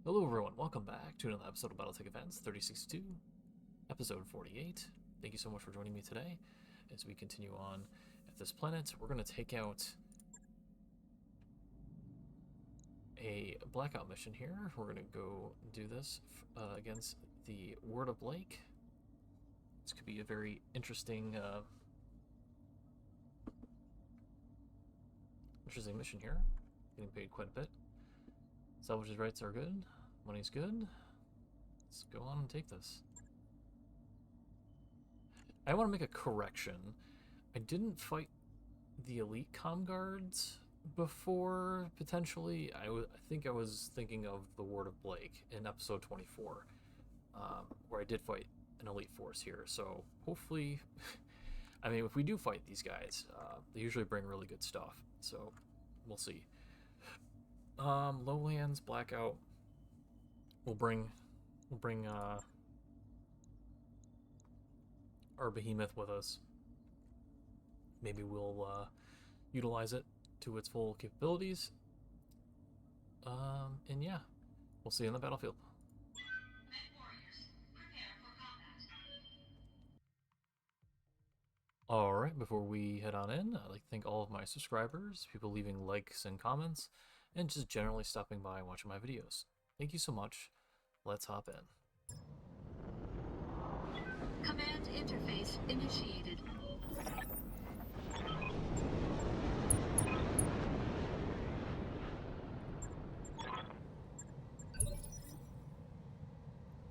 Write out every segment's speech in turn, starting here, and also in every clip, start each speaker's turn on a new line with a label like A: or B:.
A: Hello everyone, welcome back to another episode of Battletech Advanced 3062, Episode 48. Thank you so much for joining me today as we continue on at this planet. We're going to take out a blackout mission here. We're going to go do this against the Word of Blake. This could be a very interesting mission here. Getting paid quite a bit. Salvage rights are good. Money's good. Let's go on and take this. I want to make a correction. I didn't fight the elite comm guards before, potentially. I think I was thinking of the Word of Blake in episode 24, where I did fight an elite force here. So hopefully, I mean, if we do fight these guys, they usually bring really good stuff. So we'll see. Lowlands, Blackout. We'll bring our behemoth with us. Maybe we'll utilize it to its full capabilities. And yeah, we'll see you in the battlefield.
B: Mech warriors, prepare for combat.
A: Alright, before we head on in, I'd like to thank all of my subscribers, people leaving likes and comments, and just generally stopping by and watching my videos. Thank you so much. Let's hop in.
B: Command interface initiated.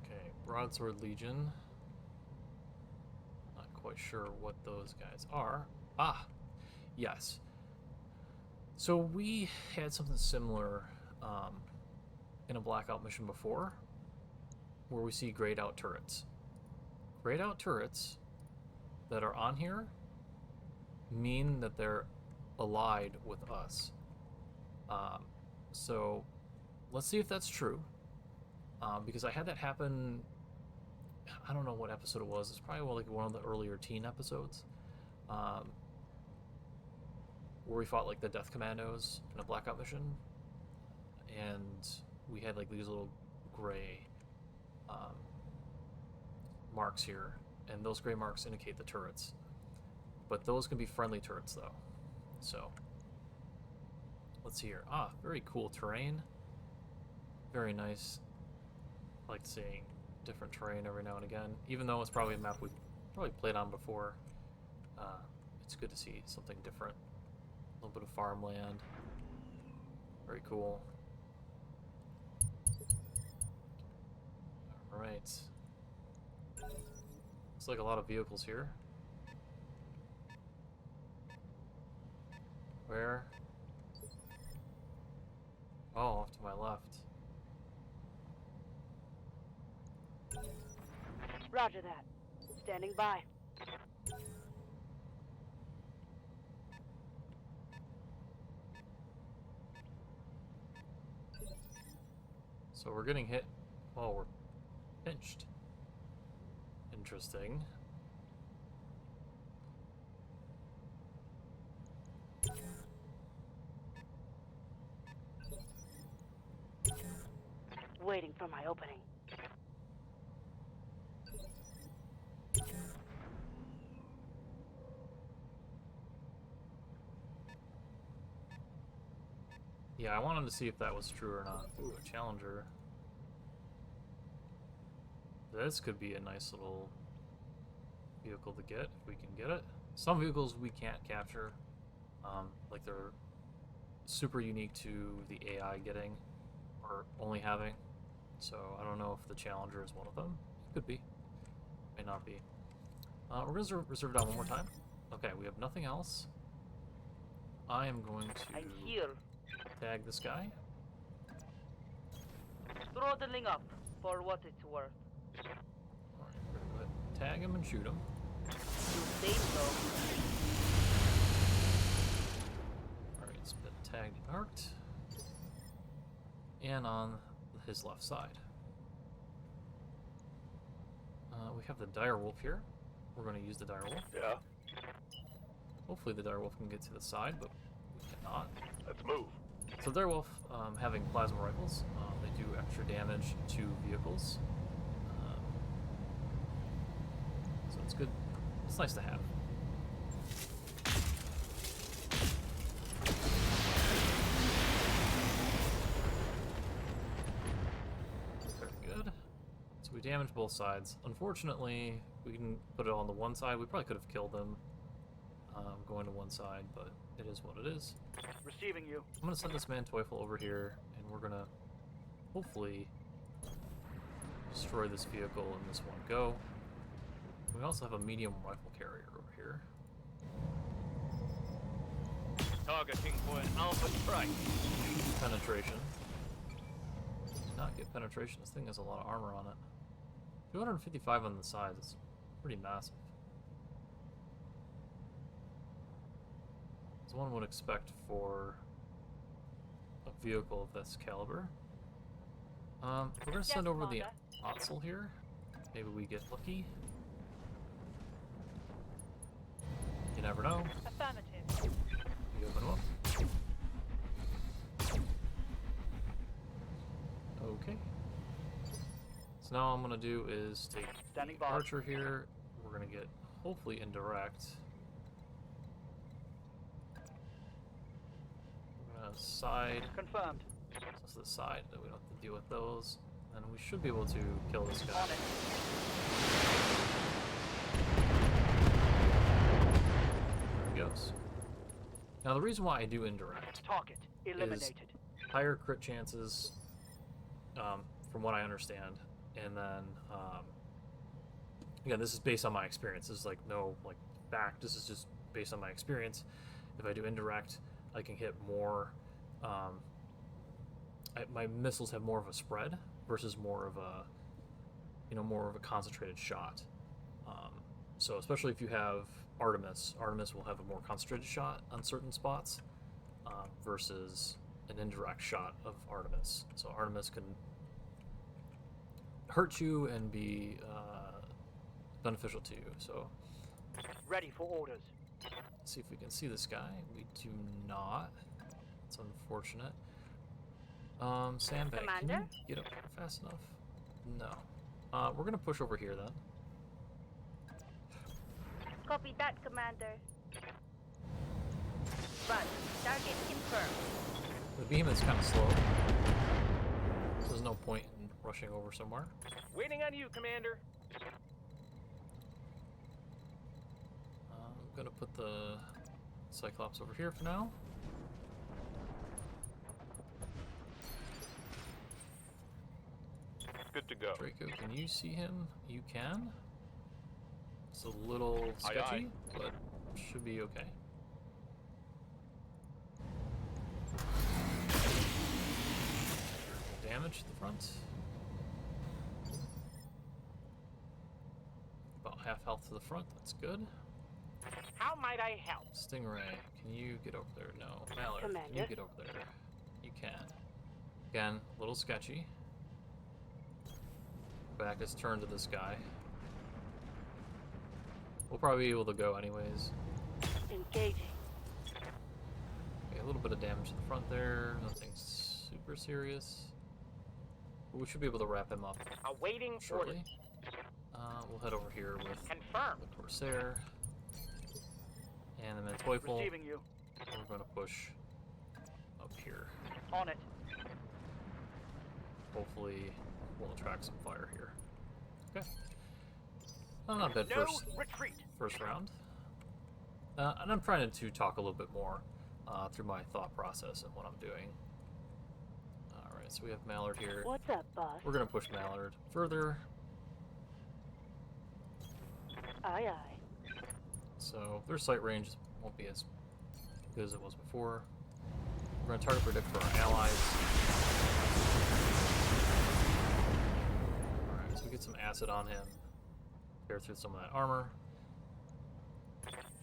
A: Okay, Broadsword Legion. Not quite sure what those guys are. Ah, yes. So we had something similar in a Blackout mission before, where we see grayed out turrets. Grayed out turrets that are on here mean that they're allied with us. So let's see if that's true, because I had that happen. I don't know what episode it was. It's probably like one of the earlier teen episodes, where we fought like the Death Commandos in a Blackout mission, and we had like these little gray marks here, and those gray marks indicate the turrets. But those can be friendly turrets though. So let's see here. Ah, very cool terrain. Very nice. I like seeing different terrain every now and again. Even though it's probably a map we've probably played on before, it's good to see something different. A little bit of farmland. Very cool. Alright. Looks like a lot of vehicles here. Where? Oh, off to my left.
C: Roger that. Standing by.
A: So we're getting hit. Oh, we're pinched. Interesting.
C: Waiting for my opening.
A: Yeah, I wanted to see if that was true or not. Ooh, a Challenger. This could be a nice little vehicle to get, if we can get it. Some vehicles we can't capture. Like they're super unique to the AI getting, or only having. So I don't know if the Challenger is one of them. Could be. May not be. We're going to reserve down one more time. Okay, we have nothing else. I am going
C: I'm
A: to
C: here.
A: tag this guy.
C: Throttling up for what it's worth.
A: Alright, we're going to tag him and shoot him.
C: You say so.
A: Alright, it's been tagged and arced. And on his left side. We have the Direwolf here. We're going to use the Direwolf.
D: Yeah,
A: Hopefully the Direwolf can get to the side, but we cannot.
D: let's move.
A: So Direwolf, having plasma rifles, they do extra damage to vehicles. So it's good. It's nice to have. Very good. So we damaged both sides. Unfortunately, we didn't put it on the one side. We probably could have killed them going to one side, but it is what it is.
D: Receiving you.
A: I'm going to send this man Teufel over here, and we're going to hopefully destroy this vehicle in this one go. We also have a medium rifle carrier over here.
D: Targeting for an alpha strike.
A: Penetration. Did not get penetration. This thing has a lot of armor on it. 255 on the sides. It's pretty massive. As one would expect for a vehicle of this caliber. We're going to send over the Otzel here. Maybe we get lucky. You never know.
C: Affirmative.
A: You open them up. Okay. So now all I'm going to do is take
D: Standing
A: the
D: by.
A: archer here. We're going to get hopefully indirect. We're going to side.
D: Confirmed.
A: That's the side that we don't have to deal with those. And we should be able to kill this guy.
D: On it.
A: There he goes. Now the reason why I do indirect
D: Target eliminated.
A: higher crit chances, from what I understand, and then again, this is based on my experience. This is like no like fact. This is just based on my experience. If I do indirect, I can hit more. My missiles have more of a spread versus more of a concentrated shot. So especially if you have Artemis will have a more concentrated shot on certain spots versus an indirect shot of Artemis. So Artemis can hurt you and be beneficial to you. So
D: Ready for orders.
A: let's see if we can see this guy. We do not. It's unfortunate. Sandbag, can you
C: Commander?
A: get up here fast enough? No. We're gonna push over here then.
C: Copy that, Commander. But target confirmed.
A: The beam is kind of slow, so there's no point in rushing over somewhere.
D: Waiting on you, Commander.
A: I'm gonna put the Cyclops over here for now.
D: Good to go.
A: Draco, can you see him? You can. It's a little
D: Aye,
A: sketchy, but should be okay. Damage to the front. About half health to the front, that's good.
D: How might I help?
A: Stingray, can you get over there? No. Mallard, can you
C: Commander?
A: get over there? You can. Again, a little sketchy. Back is turned to this guy. We'll probably be able to go anyways.
C: Engaging.
A: Okay, a little bit of damage to the front there. Nothing super serious. But we should be able to wrap him up
D: Awaiting
A: shortly.
D: orders.
A: We'll head over here with
D: Confirmed.
A: the Corsair and the Manteufel.
D: Receiving you.
A: We're going to push up here.
D: On it.
A: Hopefully, we'll attract some fire here. Okay. Oh, not bad
D: No
A: first
D: retreat.
A: round. And I'm trying to talk a little bit more through my thought process and what I'm doing. Alright, so we have Mallard here.
C: What's up, boss?
A: We're going to push Mallard further.
C: Aye, aye.
A: So their sight range won't be as good as it was before. We're going to target predict for our allies. Alright, so we get some acid on him. Tear through some of that armor.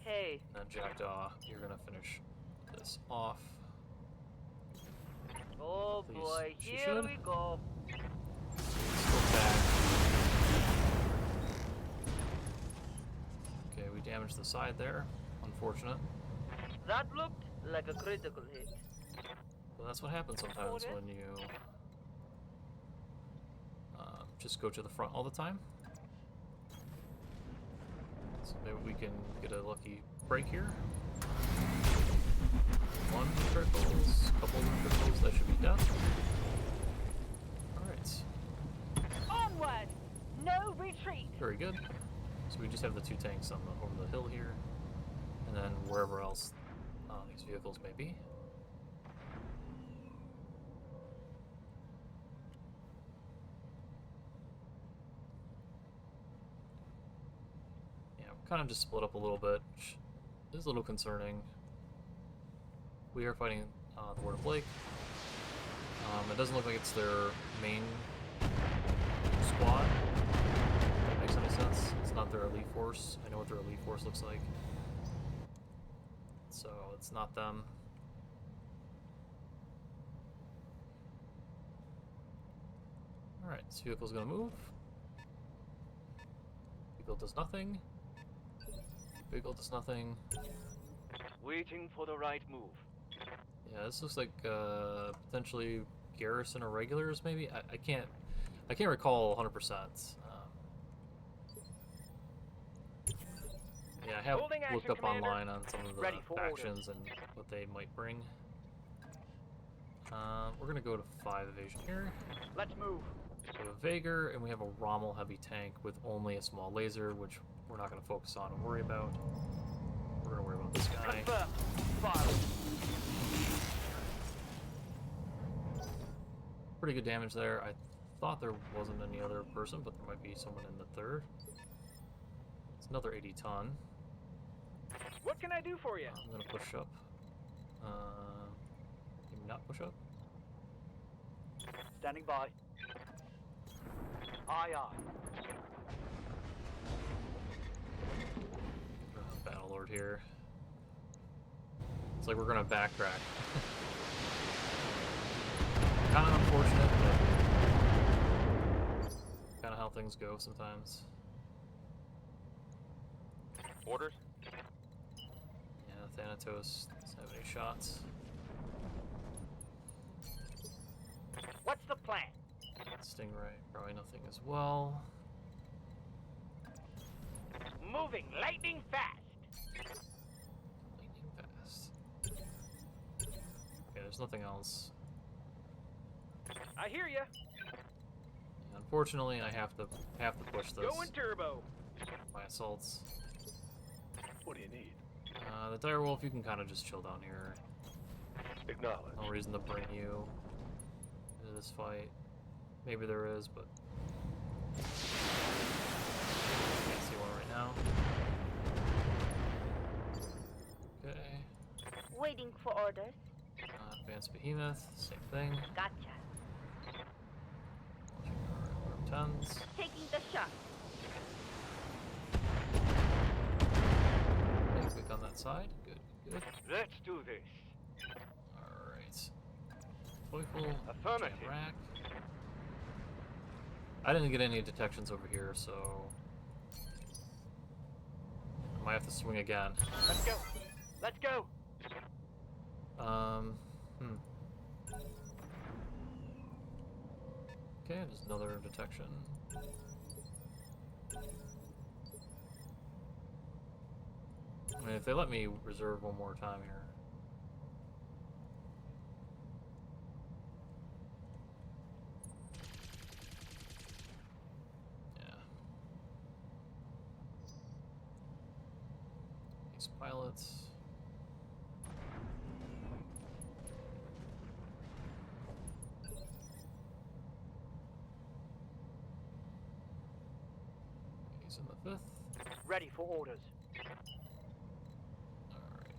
C: Hey,
A: And then Jackdaw, you're going to finish this off.
C: oh
A: Please.
C: boy,
A: She
C: here
A: should.
C: we go.
A: Still back. Okay, we damaged the side there. Unfortunate.
C: That looked like a critical hit.
A: Well, that's what happens sometimes when you just go to the front all the time. So maybe we can get a lucky break here. One criticals, couple of criticals, that should be done. Alright,
C: Onward! No retreat!
A: very good. So we just have the two tanks on over the hill here, and then wherever else these vehicles may be. Kind of just split up a little bit, which is a little concerning. We are fighting the Word of Lake. It doesn't look like it's their main squad. If that makes any sense. It's not their elite force. I know what their elite force looks like. So it's not them. Alright, this vehicle's gonna move. Vehicle does nothing. Vehicle does nothing.
D: Waiting for the right move.
A: Yeah, this looks like potentially garrison or regulars, maybe. I can't recall 100%. Yeah, I have
D: Holding
A: looked
D: action,
A: up
D: Commander.
A: online on some of the
D: Ready for
A: factions and what they might bring. We're gonna go to 5 evasion here.
D: Let's move.
A: We have a Vager, and we have a Rommel heavy tank with only a small laser, which we're not going to focus on and worry about. We're going to worry about this guy.
D: Confirm. Fire.
A: Pretty good damage there. I thought there wasn't any other person, but there might be someone in the third. It's another 80 ton.
D: What can I do for you?
A: I'm going to push up. Maybe not push up.
D: Standing by. Aye, aye.
A: Battlelord here. It's like we're gonna backtrack. Kind of unfortunate, but kind of how things go sometimes.
D: Orders?
A: Yeah, Thanatos doesn't have any shots.
D: What's the plan?
A: Stingray, probably nothing as well.
D: Moving lightning fast.
A: Lightning fast. Okay, there's nothing else.
D: I hear you.
A: Unfortunately, I have to push this.
D: Going turbo.
A: My assaults.
E: What do you need?
A: The Direwolf, you can kind of just chill down here.
E: Acknowledge.
A: No reason to bring you into this fight. Maybe there is, but can't see one right now. Okay.
C: Waiting for orders.
A: Advanced Behemoth, same thing.
C: Gotcha.
A: Launching our tens.
C: Taking the shot.
A: Okay, click on that side. Good, good.
D: Let's do this.
A: Alright. Joyful.
D: Affirmative.
A: Rack. I didn't get any detections over here, so I might have to swing again.
D: Let's go. Let's go.
A: Okay, there's another detection. I mean, if they let me reserve one more time here. Yeah. These pilots. He's in the 5th.
D: Ready for orders.
A: Alright.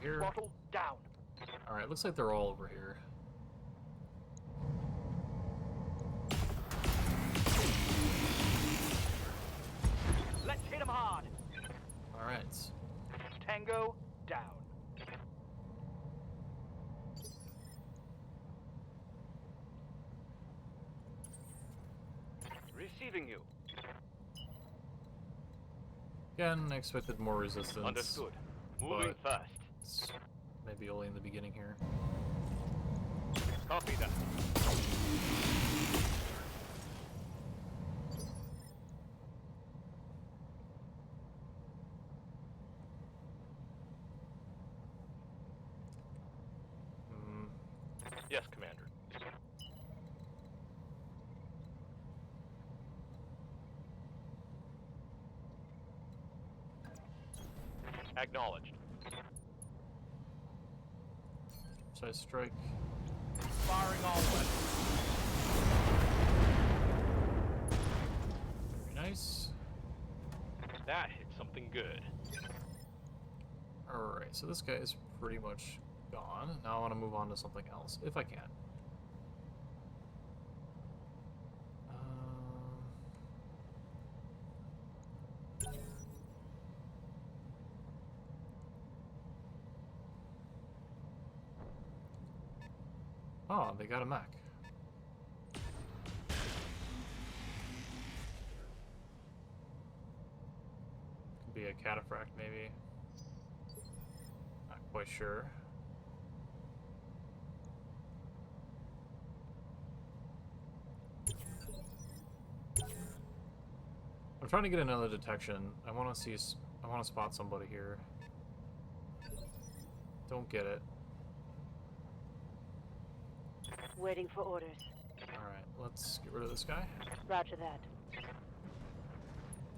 A: Here.
D: Throttle down.
A: Alright, looks like they're all over here.
D: Let's hit them hard.
A: Alright.
D: Tango down. Receiving you.
A: Again, I expected more resistance.
D: Understood. Moving
A: but
D: fast.
A: it's maybe only in the beginning here.
D: Copy that. Yes, Commander. Acknowledged.
A: Precise strike.
D: Firing all weapons.
A: Very nice.
D: That hit something good.
A: Alright, so this guy is pretty much gone. Now I want to move on to something else, if I can. Oh, they got a mech. Could be a cataphract, maybe. Not quite sure. I'm trying to get another detection. I want to see. I want to spot somebody here. Don't get it.
C: Waiting for orders.
A: Alright, let's get rid of this guy.
C: Roger that.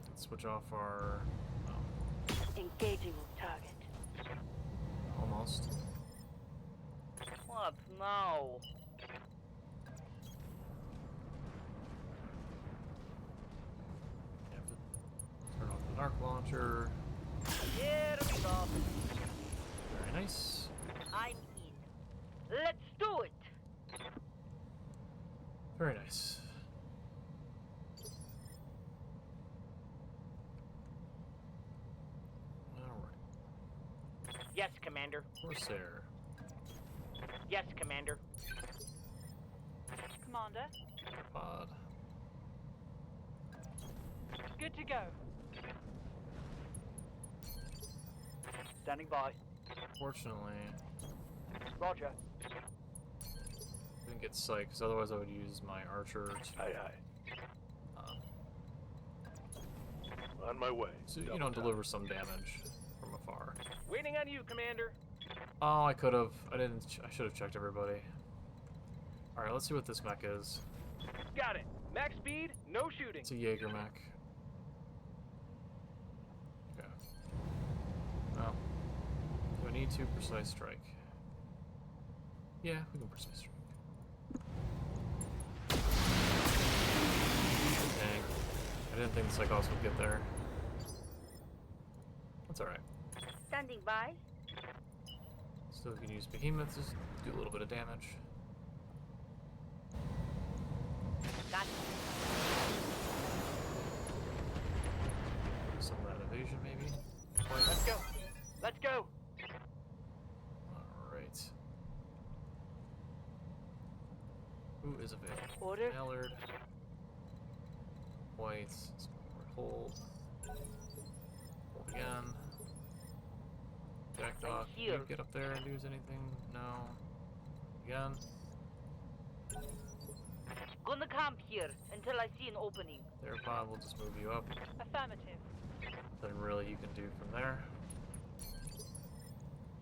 A: Let's switch off our...
C: Engaging with target.
A: almost.
F: What now?
A: You have to turn off the arc launcher.
F: Here we go.
A: Very nice.
F: I'm in. Let's do it.
A: Very nice. Alright.
F: Yes, Commander.
A: Corsair.
F: Yes, Commander.
C: Commander,
A: Pod.
C: good to go.
D: Standing by.
A: Fortunately,
D: Roger.
A: I didn't get psych, because otherwise I would use my archer to,
E: Aye, aye.
A: um,
E: On my way.
A: so, you
E: Double
A: know,
E: tap.
A: deliver some damage from afar.
D: Waiting on you, Commander.
A: Oh, I could have. I didn't. I should have checked everybody. Alright, let's see what this mech is.
D: Got it. Max speed, no shooting.
A: It's a Jaeger mech. Okay. Well, do I need to precise strike? Yeah, we can precise strike. Dang. I didn't think the Psychos would get there. That's alright.
C: Standing by.
A: Still can use behemoths, just do a little bit of damage.
F: Got
A: Some of that evasion, maybe?
D: Let's go. Let's go.
A: Alright. Who is available?
C: Order.
A: Mallard. White. Hold. Hold again. Jackdaw. Can you
F: here.
A: get up there and do anything? No. Again.
F: Gonna camp here until I see an opening.
A: Theropod will just move you up.
C: Affirmative.
A: Nothing really you can do from there.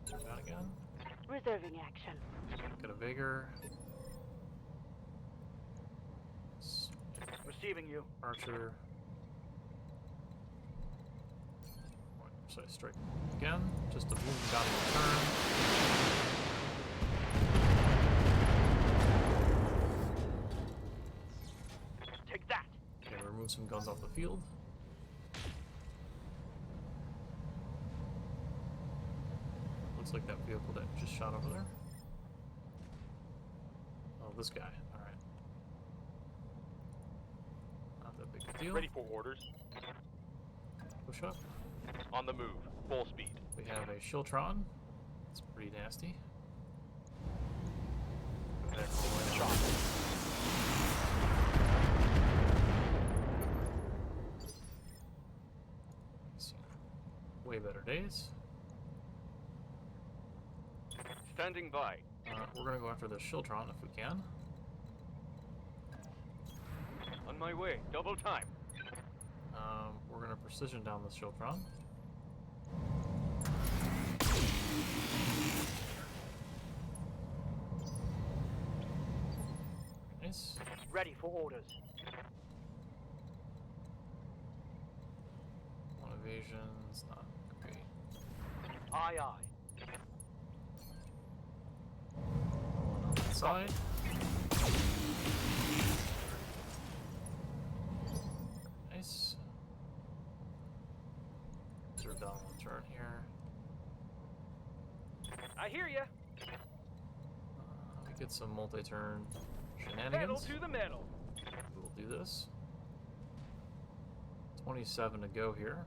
A: That again.
C: Reserving action.
A: Got a vigor.
D: Receiving you.
A: Archer. So I strike again, just to move down in turn.
D: Take that.
A: Okay, remove some guns off the field. Looks like that vehicle that just shot over there. Oh, this guy. Alright. Not that big a deal.
D: Ready for orders.
A: Push up.
D: On the move.
E: Full speed.
A: We have a Shiltron. It's pretty nasty.
E: Shot.
A: So, way better days.
D: Standing by.
A: We're gonna go after the Shiltron if we can.
D: On my way. Double time.
A: We're gonna precision down the Shiltron. Nice.
D: Ready for orders.
A: One evasion's not great.
D: Aye, aye.
A: One on that side. Nice. Reserve down one turn here.
D: I hear ya.
A: We get some multi-turn
D: Pedal
A: shenanigans.
D: to the metal.
A: We'll do this. 27 to go here.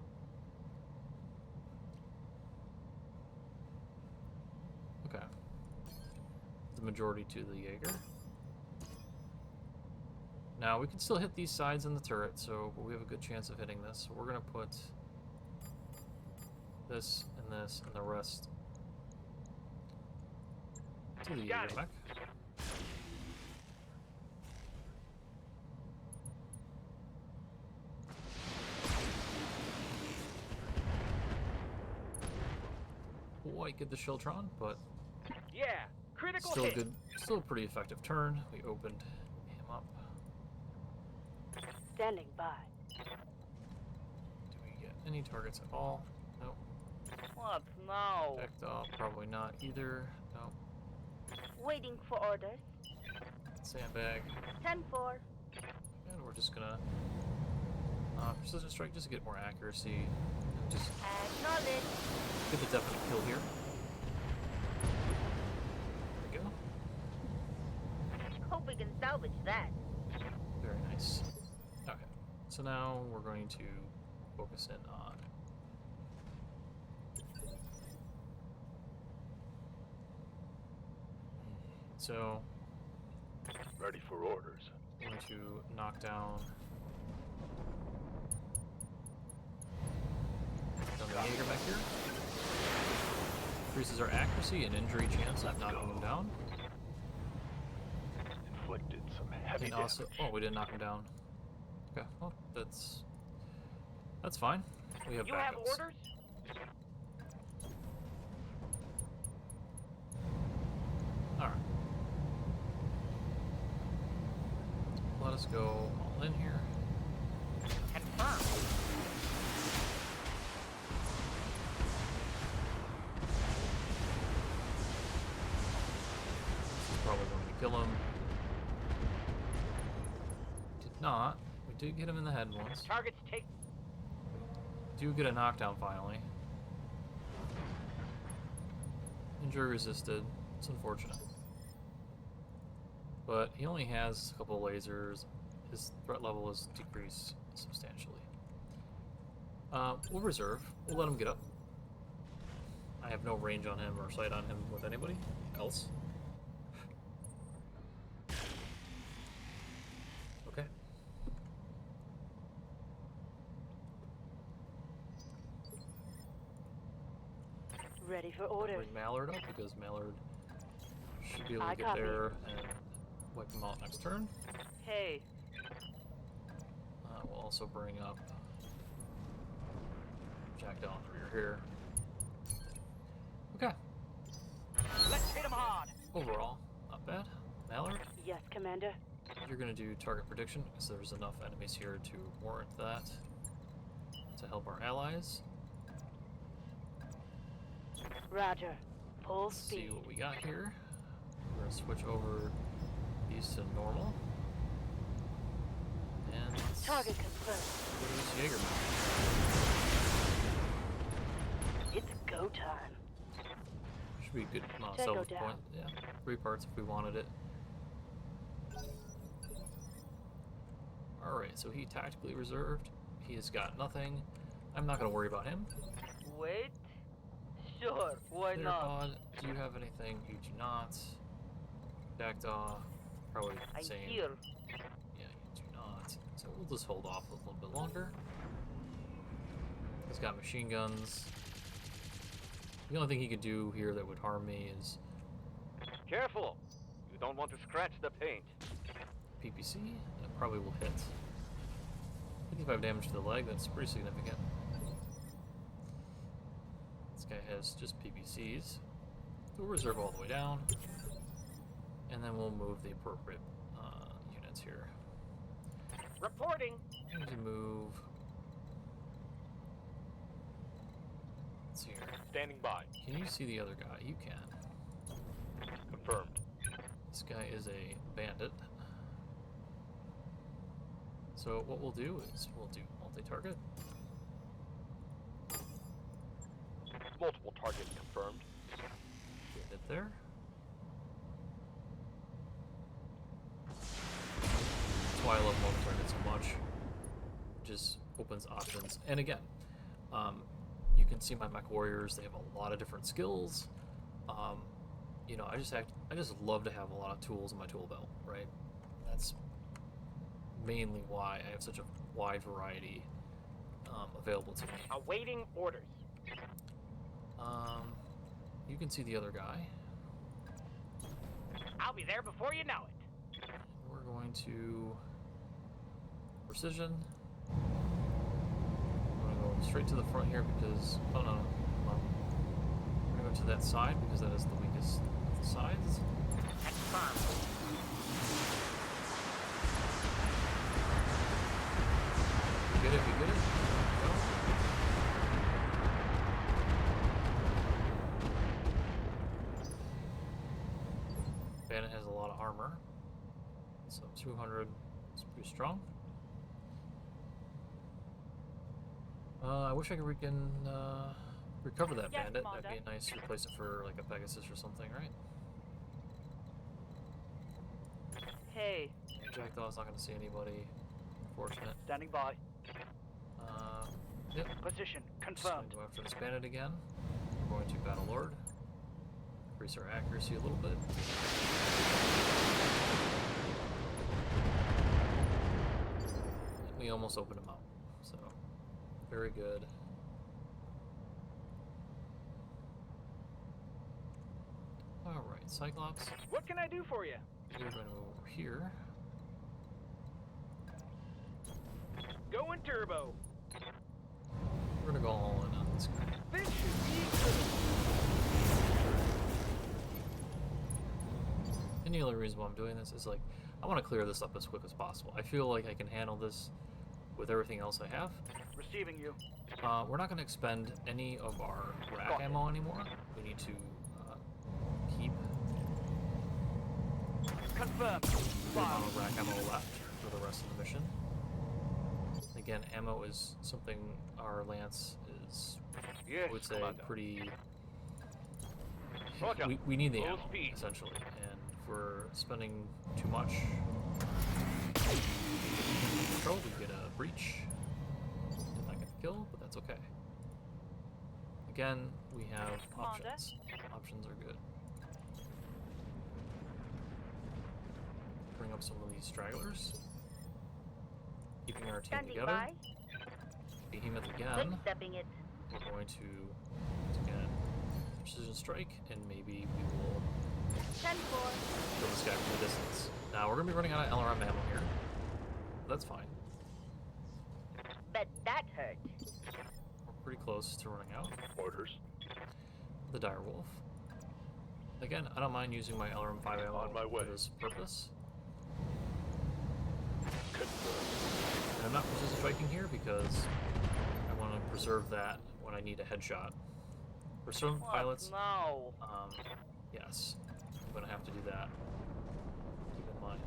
A: Okay. The majority to the Jaeger. Now we can still hit these sides in the turret, so we have a good chance of hitting this. So we're gonna put this and the rest to the
D: Got
A: Jaeger
D: it.
A: mech. Quite get the Shiltron, but
D: Yeah. Critical
A: still
D: hit.
A: good, still a pretty effective turn. We opened him up.
C: Standing by.
A: Do we get any targets at all? Nope.
F: What now?
A: Picked up, probably not either. Nope.
C: Waiting for orders.
A: Sandbag.
C: 10-4.
A: And we're just gonna precision strike just to get more accuracy. And just
C: Acknowledge.
A: get the definite kill here. There we go.
C: Hope we can salvage that.
A: Very nice. Okay. So now we're going to focus in on so
E: Ready for orders.
A: I'm going to knock down the Jaeger back here. Increases our accuracy and injury chance of knocking him down.
E: Inflicted some heavy
A: And
E: damage.
A: also, oh, we didn't knock him down. Okay, well, that's fine. We have
D: You have
A: backups.
D: orders?
A: All right. Let us go all in here.
F: Confirm.
A: This is probably going to kill him. Did not. We did get him in the head once.
D: Targets take.
A: Do get a knockdown finally. Injury resisted. It's unfortunate. But he only has a couple of lasers. His threat level is decreased substantially. We'll reserve. We'll let him get up. I have no range on him or sight on him with anybody else. Okay.
C: Ready for orders.
A: Bring Mallard up because Mallard should be able
C: I
A: to get
C: copy.
A: there and wipe him out next turn.
F: Hey,
A: We'll also bring up Jack down rear here. Okay.
D: Let's hit him hard.
A: Overall, not bad. Mallard,
C: Yes, Commander.
A: you're going to do target prediction because there's enough enemies here to warrant that to help our allies.
C: Roger. Full
A: Let's see
C: speed.
A: what we got here. We're going to switch over these to normal. And let's
C: Target confirmed.
A: go to this Jaeger map.
C: It's go time.
A: Should be a good
C: Tango
A: salvage
C: down.
A: point. Yeah, 3 parts if we wanted it. Alright, so he tactically reserved. He has got nothing. I'm not going to worry about him.
F: wait. Sure, why not?
A: Theropod, do you have anything? You do not. Jackdaw, probably the
F: I'm
A: same.
F: here.
A: Yeah, you do not. So we'll just hold off a little bit longer. He's got machine guns. The only thing he could do here that would harm me is
D: Careful. You don't want to scratch the paint.
A: PPC. That probably will hit. 55 damage to the leg, that's pretty significant. This guy has just PPCs. So we'll reserve all the way down. And then we'll move the appropriate units here.
D: Reporting.
A: I need to move. Let's see here.
E: Standing by.
A: Can you see the other guy? You can.
E: Confirmed.
A: This guy is a bandit. So what we'll do is we'll do multi-target.
E: Multiple targets confirmed.
A: Get it there. That's why I love multi-target so much. It just opens options. And again, you can see my mech warriors. They have a lot of different skills. You know, I just love to have a lot of tools in my tool belt, right? That's mainly why I have such a wide variety available to me.
D: Awaiting orders.
A: You can see the other guy.
D: I'll be there before you know it.
A: We're going to precision. I'm going to go straight to the front here because oh no, come on. We're going to go to that side because that is the weakest of the sides.
F: Confirmed.
A: Get it, you get it. Go. Bandit has a lot of armor, so 200 is pretty strong. I wish I could recover that
F: Yes,
A: bandit.
F: Commander.
A: That'd be a nice replacement for like a Pegasus or something, right?
F: Hey,
A: And Jackdaw's not going to see anybody. Unfortunate.
D: Standing by.
A: Yep.
D: Position
A: Just going
D: confirmed.
A: to go after this bandit again. We're going to Battle Lord. Increase our accuracy a little bit. We almost opened him up, so very good. Alright, Cyclops.
D: What can I do for you?
A: We're going to move over here.
D: Going turbo.
A: We're going to go all in on this guy.
D: This should be good.
A: And the only reason why I'm doing this is like, I want to clear this up as quick as possible. I feel like I can handle this with everything else I have.
D: Receiving you.
A: We're not going to expend any of our rack ammo anymore. We need to keep
D: Confirmed.
A: the amount
D: File.
A: of rack ammo left for the rest of the mission. Again, ammo is something our Lance is,
D: Yes,
A: I would say,
D: Commander.
A: pretty...
D: Roger.
A: We need the
D: Full
A: ammo,
D: speed.
A: essentially. And if we're spending too much control, we get a breach. Not gonna kill, but that's okay. Again, we have
F: Commander.
A: options. Options are good. Bring up some of these stragglers. Keeping our team
C: Standing
A: together.
C: by.
A: Behemoth
C: Quick
A: again.
C: stepping it.
A: We're going to get precision strike, and maybe we will
C: 10-4.
A: kill this guy from a distance. Now we're gonna be running out of LRM ammo here. That's fine.
C: Bet that hurt.
A: We're pretty close to running out.
E: Orders.
A: The Direwolf. Again, I don't mind using my LRM-5 ammo
E: On my way.
A: for this purpose.
E: Confirmed.
A: And I'm not precision striking here because I want to preserve that when I need a headshot. For some
F: what?
A: pilots,
F: No.
A: yes, I'm going to have to do that. Keep in mind.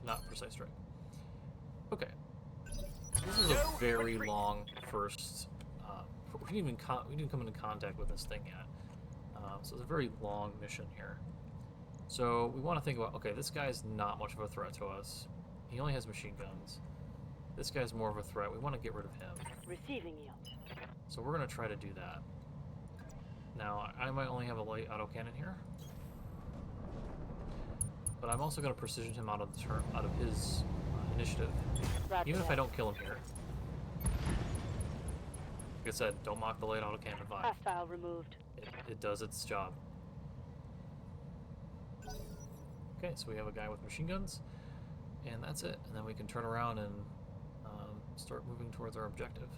A: Not precise strike. Okay. This is a
D: No
A: very
D: retreat.
A: long first... we didn't even come into contact with this thing yet. So it's a very long mission here. So we want to think about, okay, this guy's not much of a threat to us. He only has machine guns. This guy's more of a threat. We want to get rid of him.
F: Receiving you.
A: So we're going to try to do that. Now, I might only have a light autocannon here, but I'm also going to precision him out of his initiative,
F: Roger
A: even if
F: that.
A: I don't kill him here. Like I said, don't mock the light autocannon 5.
F: Hostile removed.
A: It does its job. Okay, so we have a guy with machine guns, and that's it. And then we can turn around and start moving towards our objective.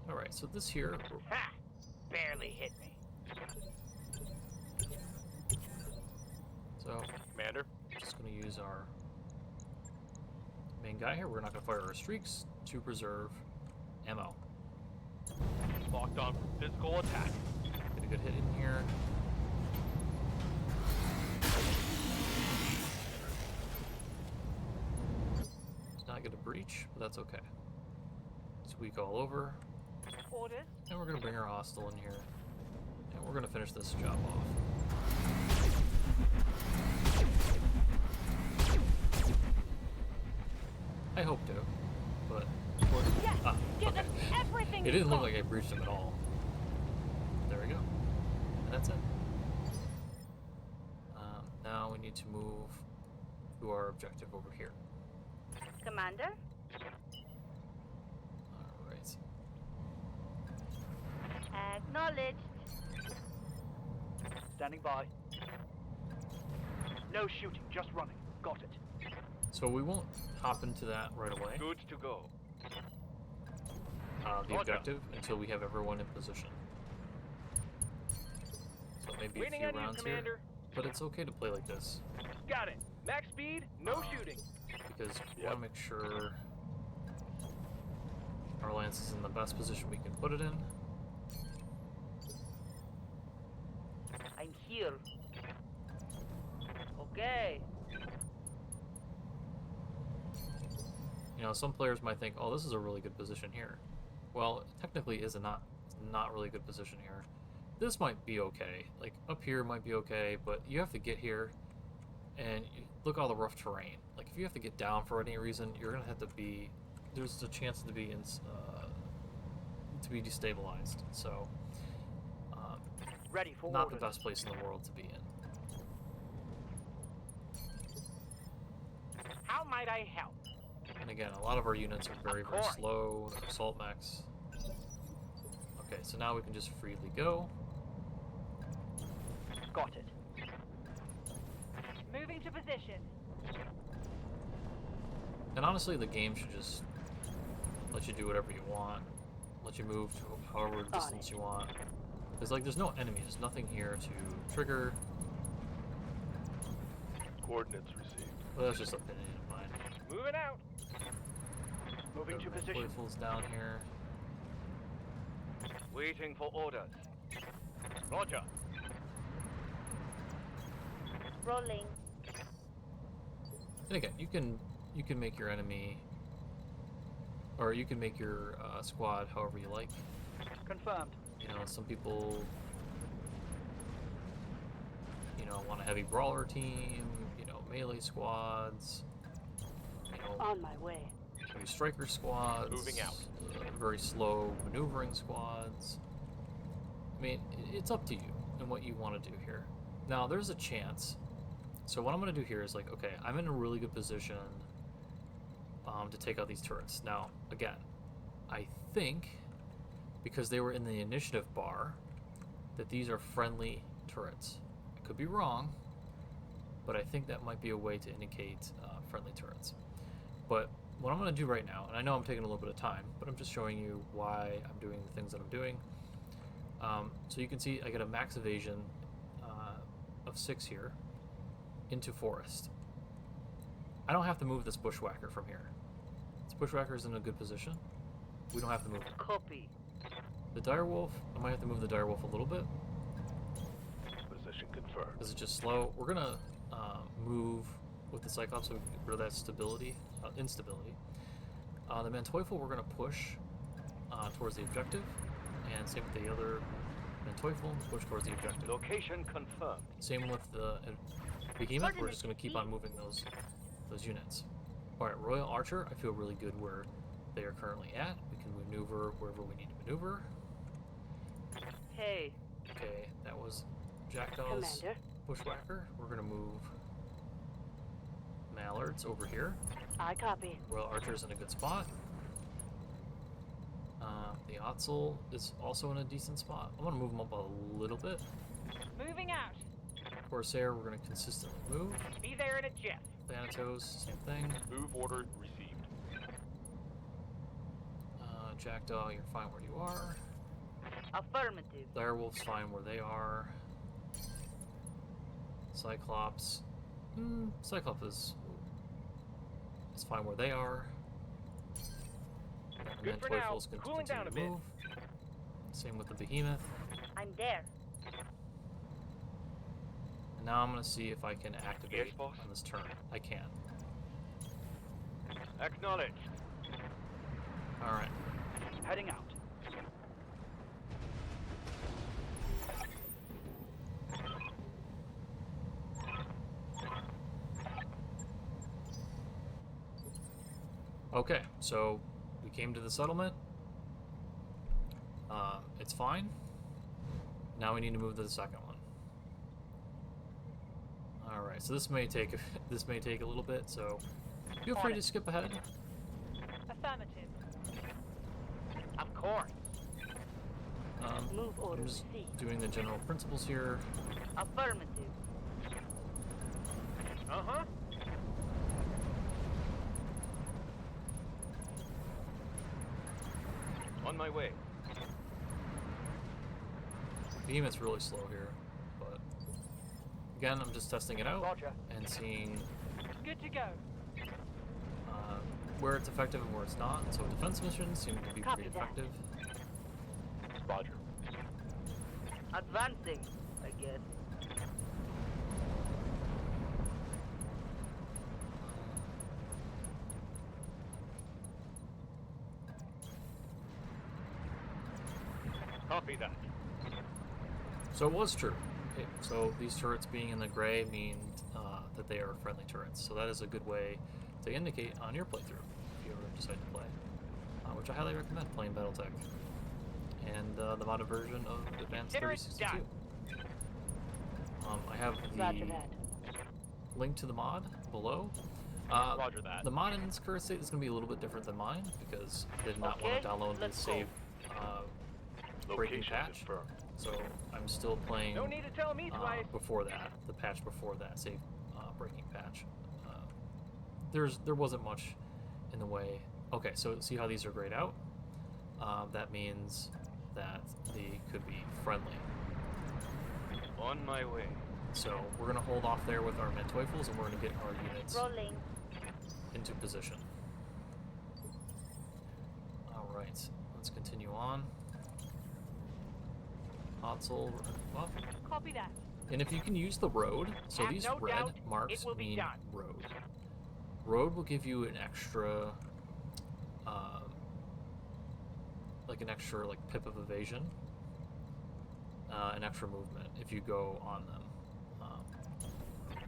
A: Alright, so this here,
D: Ha! Barely hit me.
A: so
E: Commander,
A: we're just going to use our main guy here. We're not going to fire our streaks to preserve ammo.
E: locked on for physical attack.
A: Get a good hit in here. It's not get a breach, but that's okay. It's weak all over.
F: Orders.
A: And we're going to bring our hostile in here. And we're going to finish this job off. I hope to, but...
C: Yes,
A: Ah,
C: give
A: okay.
C: them everything
A: It
C: you've
A: didn't look
C: got.
A: like I breached him at all. There we go. And that's it. Now we need to move to our objective over here.
C: Commander?
A: Alright.
C: Acknowledged.
F: Standing by. No shooting, just running. Got it.
A: So we won't hop into that right away,
D: Good to go.
A: the
D: Roger.
A: objective, until we have everyone in position. So maybe a
D: Waiting
A: few
D: on you,
A: rounds here,
D: Commander.
A: but it's okay to play like this,
D: Got it. Max speed, no shooting.
A: because we
E: Yep.
A: want to make sure our lance is in the best position we can put it in.
F: I'm here. Okay.
A: You know, some players might think, oh, this is a really good position here. Well, technically it's not really good position here. This might be okay. Like, up here might be okay, but you have to get here, and look at all the rough terrain. Like, if you have to get down for any reason, you're gonna have to be... There's a chance to be destabilized. So,
F: Ready for
A: not the
F: orders.
A: best place in the world to be in.
F: How might I help?
A: And again, a lot of our units are very, very
F: course.
A: slow. They're assault mechs. Okay, so now we can just freely go.
F: Got it.
C: Moving to position.
A: And honestly, the game should just let you do whatever you want. Let you move to however distance you want. There's like, there's no enemies. There's nothing here to trigger.
E: Coordinates received.
A: Well, that's just opinion of mine.
D: Moving out.
F: Moving to position.
A: Playful's down here.
D: Waiting for orders. Roger.
C: Rolling.
A: And again, you can make your enemy, or you can make your squad however you like.
F: Confirmed.
A: You know, some people, you know, want a heavy brawler team. You know, melee squads. You know,
F: On my way.
A: heavy striker squads.
E: Moving out.
A: Very slow maneuvering squads. I mean, it's up to you and what you want to do here. Now, there's a chance. So what I'm going to do here is like, okay, I'm in a really good position to take out these turrets. Now, again, I think because they were in the initiative bar that these are friendly turrets. I could be wrong, but I think that might be a way to indicate friendly turrets. But what I'm going to do right now, and I know I'm taking a little bit of time, but I'm just showing you why I'm doing the things that I'm doing. So you can see I get a max evasion of 6 here into forest. I don't have to move this bushwhacker from here. This bushwhacker is in a good position. We don't have to move it.
F: Copy.
A: The direwolf, I might have to move the direwolf a little bit
E: Position confirmed.
A: because it's just slow. We're gonna move with the Cyclops so we can get rid of that stability, instability. The Manteufel we're gonna push towards the objective, and same with the other Manteufel, push towards the objective.
D: Location confirmed.
A: Same with the Behemoth, we're just gonna keep on moving those units. Alright, Royal Archer, I feel really good where they are currently at. We can maneuver wherever we need to maneuver.
F: Hey,
A: Okay, that was Jackdaw's
F: Commander.
A: Bushwhacker. We're gonna move Mallards over here.
F: I copy.
A: Royal Archer's in a good spot. The Otzel is also in a decent spot. I'm gonna move him up a little bit.
F: Moving out.
A: Corsair, we're gonna consistently move.
F: Be there in a jiff.
A: Thanatos, same thing.
E: Move order received.
A: Jackdaw, you're fine where you are.
C: Affirmative.
A: Direwolf's fine where they are. Cyclops. Cyclops is fine where they are. And
E: Good
A: then
E: for now.
A: Toyful's going to
E: Cooling
A: continue
E: down a
A: to
E: bit.
A: move. Same with the Behemoth.
C: I'm there.
A: And now I'm going to see if I can activate
E: Yes, boss.
A: on this turn. I can.
D: Acknowledged.
A: Alright.
F: Heading out.
A: Okay, so we came to the settlement. It's fine. Now we need to move to the second one. All right, so this may take a little bit. So feel free to skip ahead.
F: Affirmative. Of course. Move
A: I'm
F: order
A: just
F: received.
A: doing the general principles here.
C: Affirmative.
D: Uh-huh. On my way.
A: Behemoth's really slow here, but again, I'm just testing it out
F: Roger.
A: and seeing
F: Good to go.
A: where it's effective and where it's not. So defense missions seem to be
F: Copy
A: pretty
F: that.
A: effective.
E: Roger.
C: Advancing, I guess.
D: Copy that.
A: So it was true. Okay, so these turrets being in the gray mean that they are friendly turrets. So that is a good way to indicate on your playthrough if you ever decide to play, which I highly recommend playing Battletech and the modded version of Advanced
F: Consider it
A: 3062. I have
F: Roger
A: the
F: that.
A: link to the mod below.
E: Roger that.
A: The mod in its current state is going to be a little bit different than mine because I did not want
C: Okay,
A: to download the
C: let's go.
A: save breaking
E: Location
A: patch.
E: confirmed.
A: So I'm still playing
F: No need to tell me twice.
A: before that, the patch before that, save breaking patch. There wasn't much in the way. Okay, so see how these are grayed out? That means that they could be friendly.
D: On my way.
A: So we're gonna hold off there with our Mentoifels, and we're gonna get our units
C: Rolling.
A: into position. All right, let's continue on. Otzel, we're gonna move up.
F: Copy that.
A: And if you can use the road, so
F: Have
A: these
F: no
A: red
F: doubt
A: marks
F: it will be
A: mean
F: done.
A: road. Road will give you an extra, like an extra pip of evasion, an extra movement if you go on them.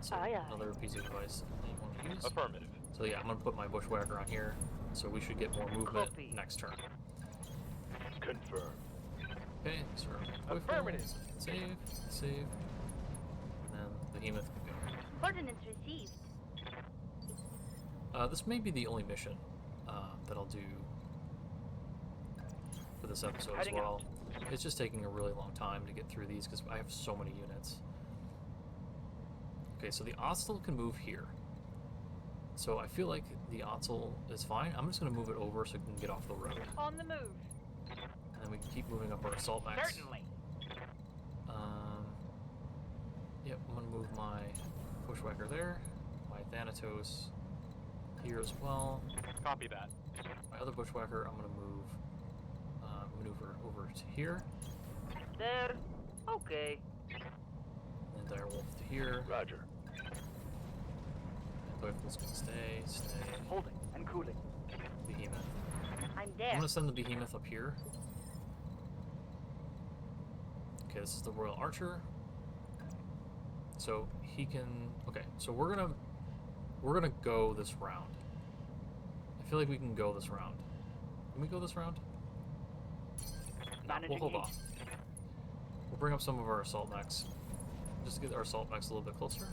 A: So
F: Aye, aye.
A: another piece of advice that you want to use.
E: Affirmative.
A: So yeah, I'm gonna put my bushwhacker on here, so we should get more movement
C: Copy.
A: next turn.
E: Confirmed.
A: Okay, so
E: Affirmative.
A: Save, and then the Behemoth can go.
C: Coordinates received.
A: This may be the only mission that I'll do for this episode
F: Heading
A: as well. It's just taking a really long time to get through these because I have so many units. Okay, so the Otzel can move here. So I feel like the Otzel is fine. I'm just going to move it over so it can get off the road.
F: On the move.
A: And then we can keep moving up our assault max.
F: Certainly.
A: Yep, I'm going to move my Bushwhacker there. My Thanatos here as well.
E: Copy that.
A: My other Bushwhacker, I'm going to move, maneuver over to here.
C: There. Okay.
A: And then Direwolf to here.
E: Roger.
A: And Teufels can stay.
F: Holding and cooling.
A: Behemoth.
C: I'm
A: I'm
C: there.
A: going to send the Behemoth up here. Okay, this is the Royal Archer. So he can... Okay, so we're gonna go this round. feel like we can go this round. Can we go this round? No, we'll hold off. We'll bring up some of our assault mechs. Just to get our assault mechs a little bit closer.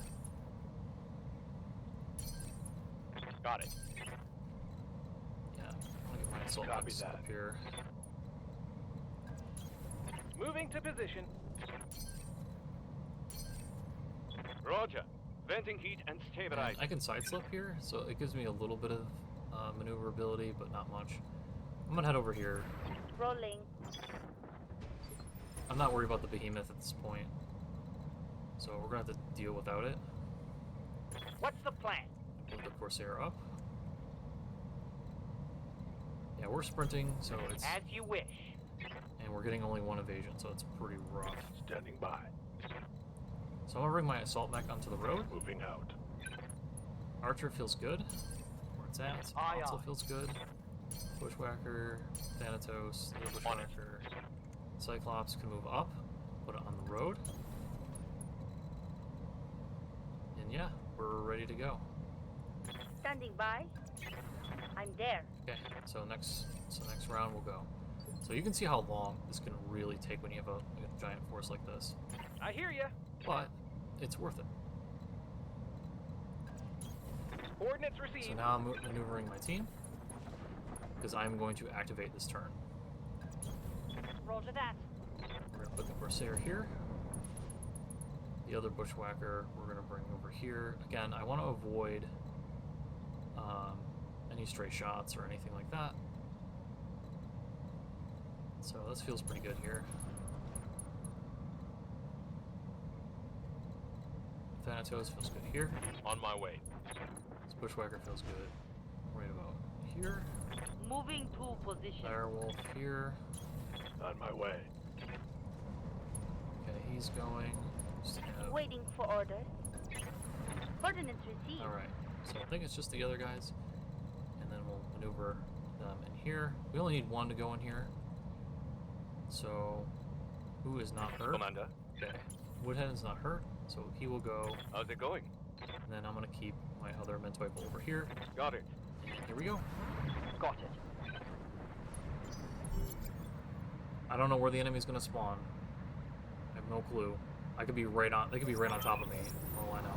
E: Got it.
A: Yeah, I want to get my assault
E: Copy
A: mechs
E: that.
A: up here.
E: Moving to position.
D: Roger. Venting heat and
A: And
D: stabilize.
A: I can sidestep here, so it gives me a little bit of maneuverability, but not much. I'm gonna head over here.
C: Rolling.
A: I'm not worried about the behemoth at this point, so we're gonna have to deal without it.
E: What's the plan?
A: Move the Corsair up. Yeah, we're sprinting, so it's
E: As you wish.
A: and we're getting only one evasion, so it's pretty rough.
E: Standing by.
A: So I'm gonna bring my assault mech onto the road.
E: Moving out.
A: Archer feels good. Where it's at.
E: Aye,
A: Console
E: aye.
A: feels good. Bushwhacker, Thanatos, the other
E: On it.
A: Bushwhacker. Cyclops can move up, put it on the road. And yeah, we're ready to go.
C: Standing by. I'm there.
A: Okay, so next round we'll go. So you can see how long this can really take when you have a giant force like this.
E: I hear ya.
A: But it's worth it.
E: Coordinates received.
A: So now I'm maneuvering my team because I'm going to activate this turn.
F: Roger that.
A: We're gonna put the Corsair here. The other Bushwhacker we're gonna bring over here. Again, I want to avoid any stray shots or anything like that. So this feels pretty good here. Thanatos feels good here.
E: On my way.
A: This Bushwhacker feels good right about here.
C: Moving to position.
A: Direwolf here.
E: On my way.
A: Okay, he's going. Just have-
C: Waiting for orders. Coordinates received.
A: Alright, so I think it's just the other guys. And then we'll maneuver them in here. We only need one to go in here. So, who is not hurt?
D: Commander.
A: Okay. Woodhead is not hurt, so he will go.
D: How's it going?
A: And then I'm going to keep my other Mentoiple over here.
D: Got it.
A: And here we go.
F: Got it.
A: I don't know where the enemy's going to spawn. I have no clue. I could be right on. They could be right on top of me. For all I know.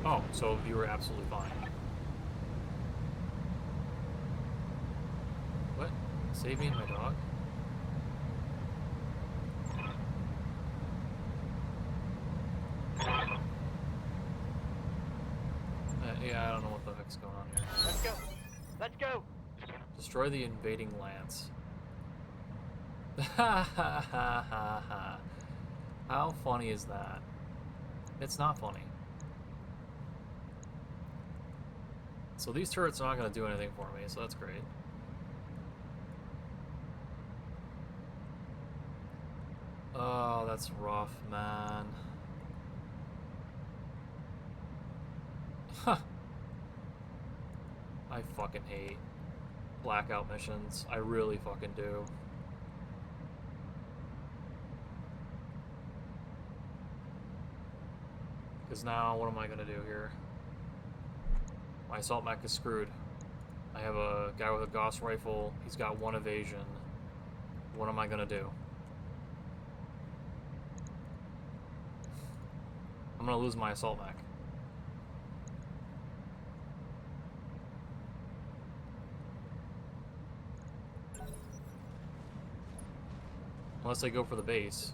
A: Oh, so you were absolutely fine. What? Save me and my dog? Yeah, I don't know what the heck's going on here.
E: Let's go. Let's go.
A: Destroy the invading lance. Ha ha ha ha ha. How funny is that? It's not funny. So these turrets are not going to do anything for me, so that's great. Oh, that's rough, man. Huh. I fucking hate blackout missions. I really fucking do. Because now, what am I going to do here? My assault mech is screwed. I have a guy with a Gauss rifle. He's got one evasion. What am I going to do? I'm going to lose my assault mech. Unless I go for the base.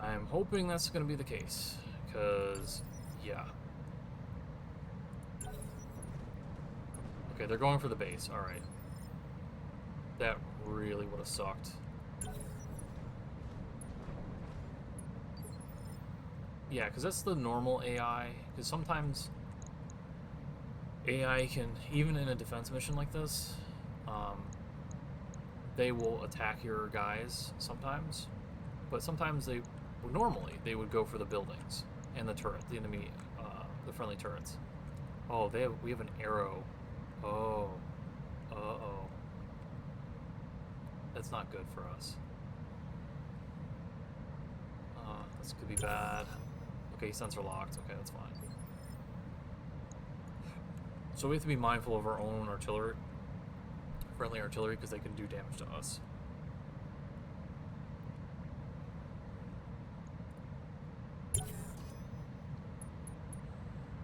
A: I'm hoping that's going to be the case. Because, yeah. Okay, they're going for the base. Alright. That really would have sucked. Yeah, because that's the normal AI. Because sometimes AI can, even in a defense mission like this, they will attack your guys sometimes. But sometimes they, well, normally, they would go for the buildings and the turret, the enemy, the friendly turrets. Oh, we have an arrow. Oh. Uh-oh. That's not good for us. This could be bad. Okay, sensor locked. Okay, that's fine. So we have to be mindful of our own artillery, friendly artillery, because they can do damage to us.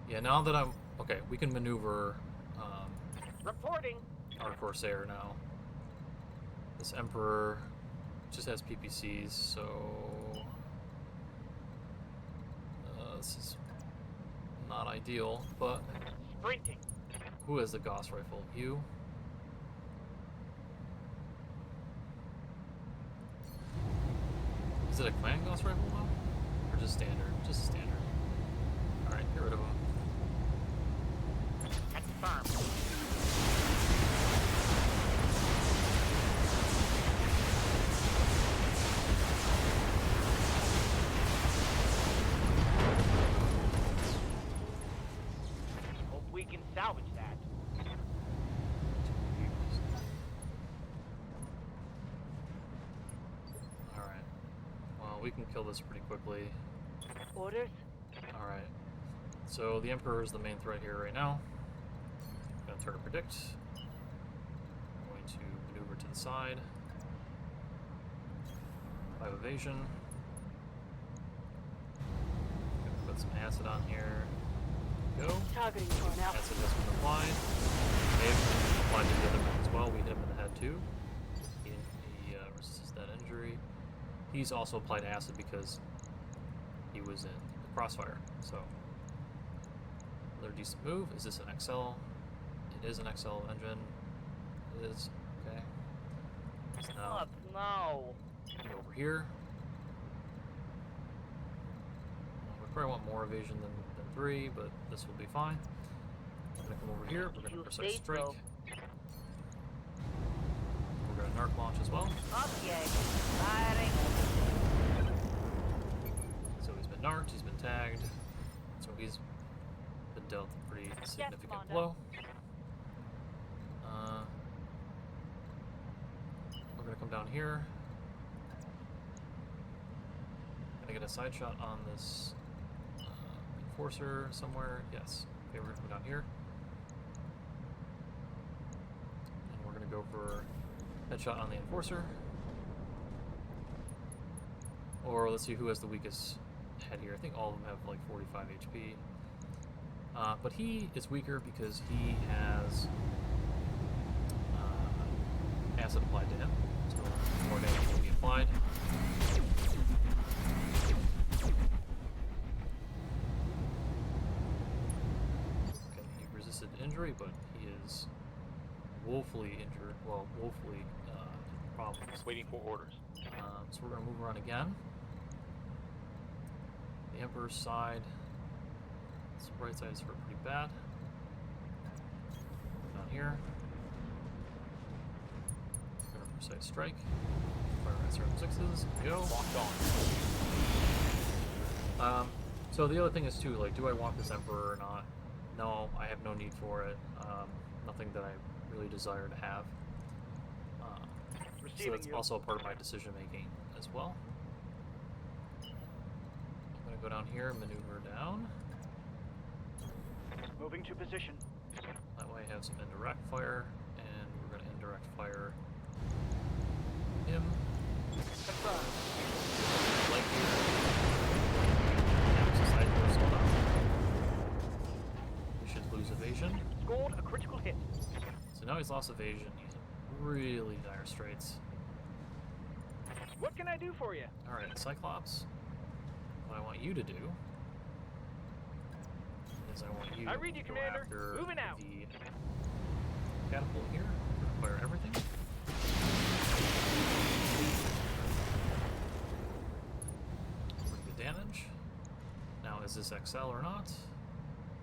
A: Yeah, now that I'm... Okay, we can maneuver
F: Reporting.
A: our Corsair now. This Emperor just has PPCs, so... this is not ideal, but...
F: Sprinting.
A: Who has the Gauss rifle? You? Is it a clan Gauss rifle now? Or just standard? Just standard. Alright, get rid of him.
F: Confirmed. Hope we can salvage that.
A: Alright. Well, we can kill this pretty quickly.
F: Orders?
A: Alright. So the Emperor is the main threat here right now. I'm gonna turn to predict. I'm going to maneuver to the side. 5 evasion. Gonna put some acid on here. Go.
F: Targeting for an alpha.
A: Acid has been applied. They've applied to the other one as well. We hit him in the head too. He resists that injury. He's also applied acid because he was in the crossfire. So another decent move. Is this an XL? It is an XL engine. It is. Okay. So now
F: Up, no.
A: go over here. We probably want more evasion than 3, but this will be fine. I'm gonna come over here. We're gonna
F: You
A: precise
F: say
A: strike.
F: so.
A: We're gonna narc launch as well.
F: Okay. Firing.
A: So he's been narked, he's been tagged. So he's been dealt a pretty significant
F: Commander.
A: blow. We're gonna come down here. Gonna get a side shot on this enforcer somewhere. Yes. Okay, we're gonna come down here. And we're gonna go for headshot on the enforcer. Or let's see who has the weakest head here. I think all of them have like 45 HP. But he is weaker because he has acid applied to him. So more damage will be applied. Okay, he resisted injury, but he is woefully injured. Well, woefully in problems.
E: Waiting for orders.
A: So we're going to move around again. The Emperor's side. This right side is hurt pretty bad. Down here. Gonna precise strike. Fire at certain 6s. Go.
E: Locked on.
A: So the other thing is too, like, do I want this Emperor or not? No, I have no need for it. Nothing that I really desire to have. So
F: Receiving
A: that's
F: you.
A: also a part of my decision making as well. I'm gonna go down here and maneuver down.
F: Moving to position.
A: That way I have some indirect fire, and we're gonna indirect fire him.
F: Confirmed.
A: Like here. Yeah, side door sold out. We should lose evasion.
F: Scored a critical hit.
A: So now he's lost evasion. He's in really dire straits.
F: What can I do for you?
A: Alright, Cyclops. What I want you to do is I want you
F: I read you,
A: to go
F: Commander.
A: after
F: Moving out.
A: the catapult here. Fire everything. Pretty good damage. Now, is this XL or not?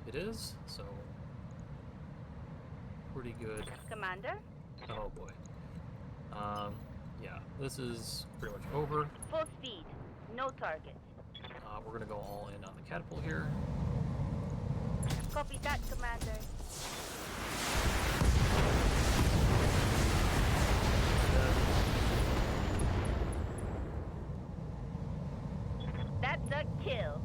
A: It is, so pretty good.
C: Commander?
A: Oh boy. Yeah, this is pretty much over.
C: Full speed. No targets.
A: We're gonna go all in on the catapult here.
C: Copy that, Commander. kill.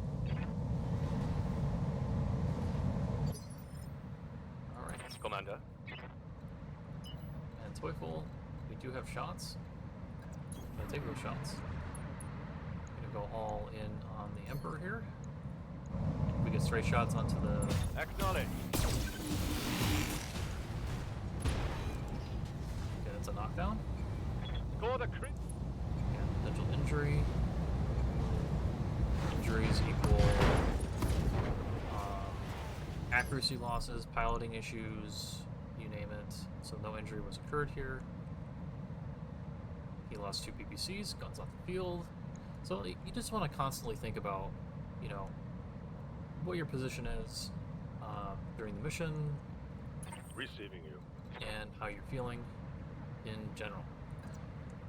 A: Alright.
E: Commander.
A: And Toyful, we do have shots. I'm gonna take those shots. Gonna go all in on the Emperor here. We get straight shots onto the...
E: Acknowledge.
A: Okay, that's a knockdown.
E: Score the crit.
A: And potential injury. Injuries equal accuracy losses, piloting issues, you name it. So no injury was occurred here. He lost 2 PPCs, guns off the field. So you just want to constantly think about, you know, what your position is during the mission
E: Receiving you.
A: and how you're feeling in general.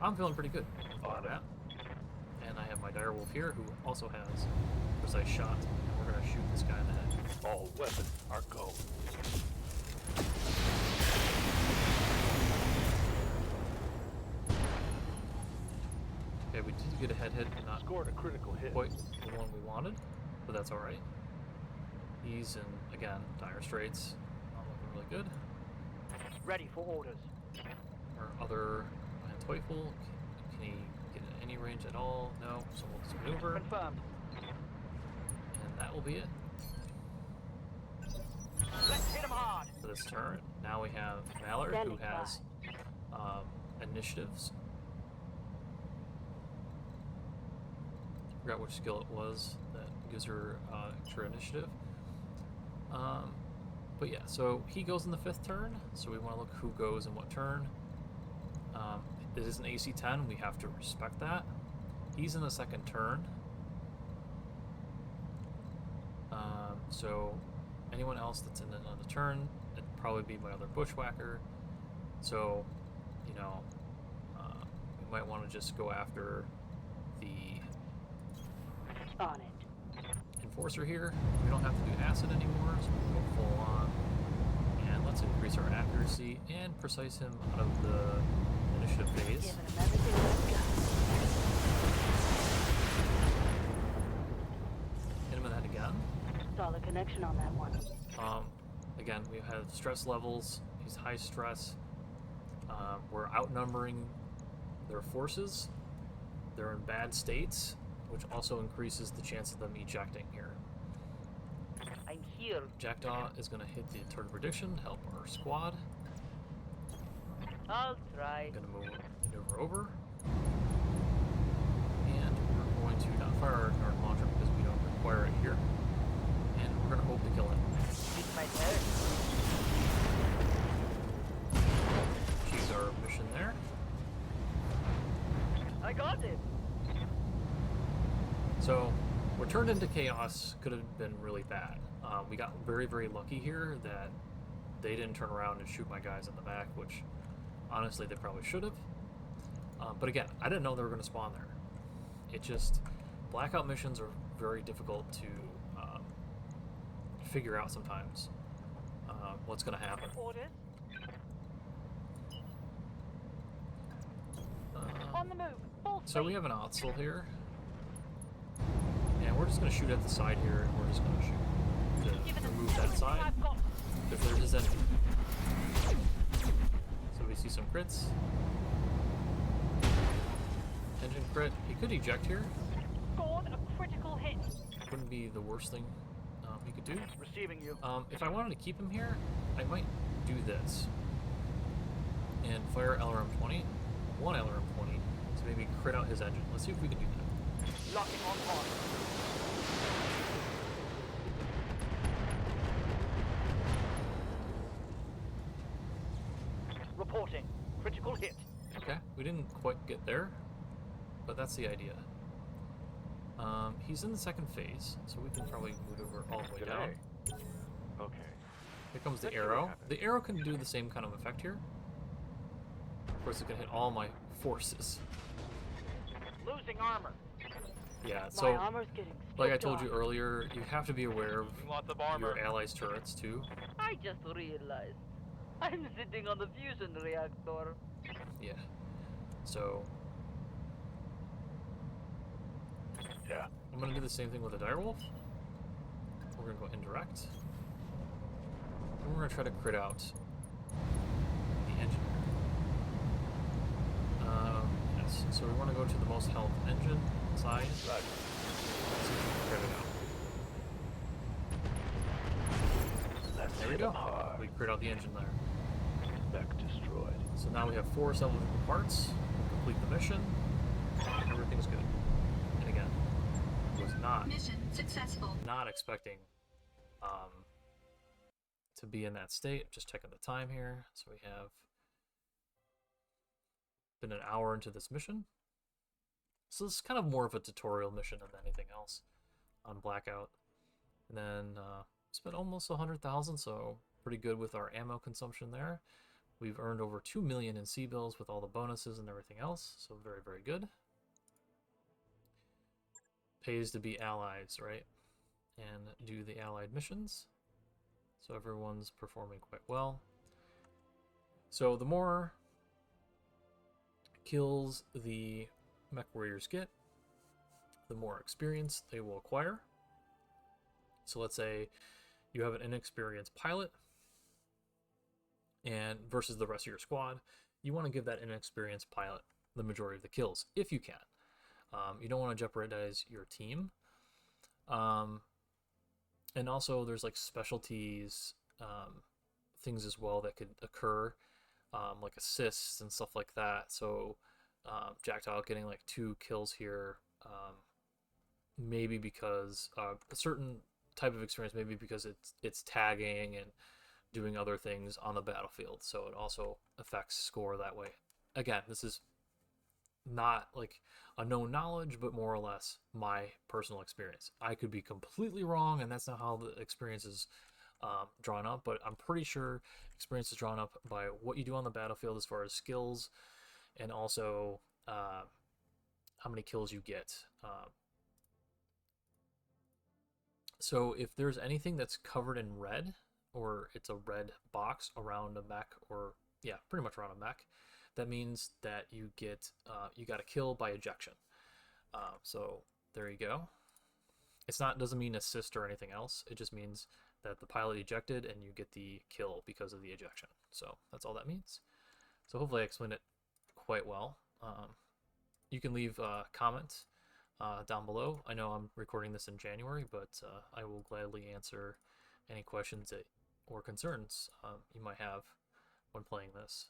A: I'm feeling pretty good on that. And I have my direwolf here who also has precise shot. And we're going to shoot this guy in the head.
E: All weapons are go.
A: Okay, we did get a head hit, not
E: Scored a critical hit.
A: quite the one we wanted, but that's alright. He's in, again, dire straits. Not looking really good.
F: Ready for orders.
A: Our other Teufel, can he get in any range at all? No, so we'll just maneuver,
F: Confirmed.
A: and that will be it
F: Let's hit him hard.
A: for this turn. Now we have Mallard, who has initiatives. Forgot which skill it was that gives her extra initiative. But yeah, so he goes in the 5th turn, so we want to look who goes in what turn. It is an AC 10, we have to respect that. He's in the 2nd turn. So anyone else that's in another turn, it'd probably be my other bushwhacker. So, you know, we might want to just go after the
C: On it.
A: Enforcer here. We don't have to do acid anymore, so we can go full on. And let's increase our accuracy and precise him out of the initiative phase.
C: Giving him everything we've got.
A: Hit him in the head again.
C: Solid connection on that one.
A: Again, we have stress levels. He's high stress. We're outnumbering their forces. They're in bad states, which also increases the chance of them ejecting here.
C: I'm here.
A: Jackdaw is going to hit the turret prediction to help our squad.
C: I'll try.
A: I'm going to maneuver over. And we're going to not fire our dart launcher because we don't require it here. And we're going to hope to kill it.
C: It's my turn.
A: Choose our mission there.
C: I got it.
A: So, we're turned into chaos could have been really bad. We got very, very lucky here that they didn't turn around and shoot my guys in the back, which honestly they probably should have. But again, I didn't know they were going to spawn there. It just, blackout missions are very difficult to figure out sometimes what's going to happen.
F: Orders. On the move. Full
A: So we
F: speed.
A: have an Otzel here. And we're just going to shoot at the side here, and we're just going to shoot
F: Give it
A: to
F: the
A: remove that
F: everything
A: side.
F: I've got.
A: If there is any. So we see some crits. Engine crit. He could eject here.
F: Scored a critical hit.
A: Wouldn't be the worst thing he could do.
F: Receiving you.
A: If I wanted to keep him here, I might do this. And fire LRM 20. One LRM 20 to maybe crit out his engine. Let's see if we can do that.
F: Locking on point. Reporting. Critical hit.
A: Okay, we didn't quite get there, but that's the idea. He's in the 2nd phase, so we can probably move over all the way
E: Good
A: down.
E: day. Okay.
A: Here comes the
E: Let's see what
A: arrow.
E: happens.
A: The arrow can do the same kind of effect here. Of course, it can hit all my forces.
F: Losing armor.
A: Yeah,
C: My
A: so
C: armor's getting
A: like I
C: stripped
A: told
C: off.
A: you earlier, you have to be aware of
E: We want the armor.
A: your allies' turrets too.
C: I just realized I'm sitting on the fusion reactor.
A: Yeah. So
E: Yeah.
A: I'm gonna do the same thing with the direwolf. We're gonna go indirect. And we're gonna try to crit out the engine. Yes, so we want to go to the most health engine side.
E: Right.
A: See if we can crit it out.
E: Let's
A: There we
E: hit
A: go.
E: 'em hard.
A: We crit out the engine there.
E: Mech destroyed.
A: So now we have 4 salvageable parts. Complete the mission. Everything's good. And again, was not
B: Mission successful.
A: expecting to be in that state. Just checking the time here. So we have been an hour into this mission. So this is kind of more of a tutorial mission than anything else on Blackout. And then spent almost 100,000, so pretty good with our ammo consumption there. We've earned over 2 million in C-bills with all the bonuses and everything else, so very, very good. Pays to be allies, right? And do the allied missions. So everyone's performing quite well. So the more kills the mech warriors get, the more experience they will acquire. So let's say you have an inexperienced pilot and versus the rest of your squad, you want to give that inexperienced pilot the majority of the kills if you can. You don't want to jeopardize your team. And also there's like specialties things as well that could occur, like assists and stuff like that. So Jackdaw getting like 2 kills here, maybe because a certain type of experience, maybe because it's tagging and doing other things on the battlefield, so it also affects score that way. Again, this is not like a known knowledge, but more or less my personal experience. I could be completely wrong, and that's not how the experience is drawn up, but I'm pretty sure experience is drawn up by what you do on the battlefield as far as skills, and also how many kills you get. So if there's anything that's covered in red, or it's a red box around a mech, or yeah, pretty much around a mech, that means that you get you got a kill by ejection. So there you go. It's not, doesn't mean assist or anything else. It just means that the pilot ejected and you get the kill because of the ejection. So that's all that means. So hopefully I explained it quite well. You can leave comments down below. I know I'm recording this in January, but I will gladly answer any questions that, or concerns you might have when playing this.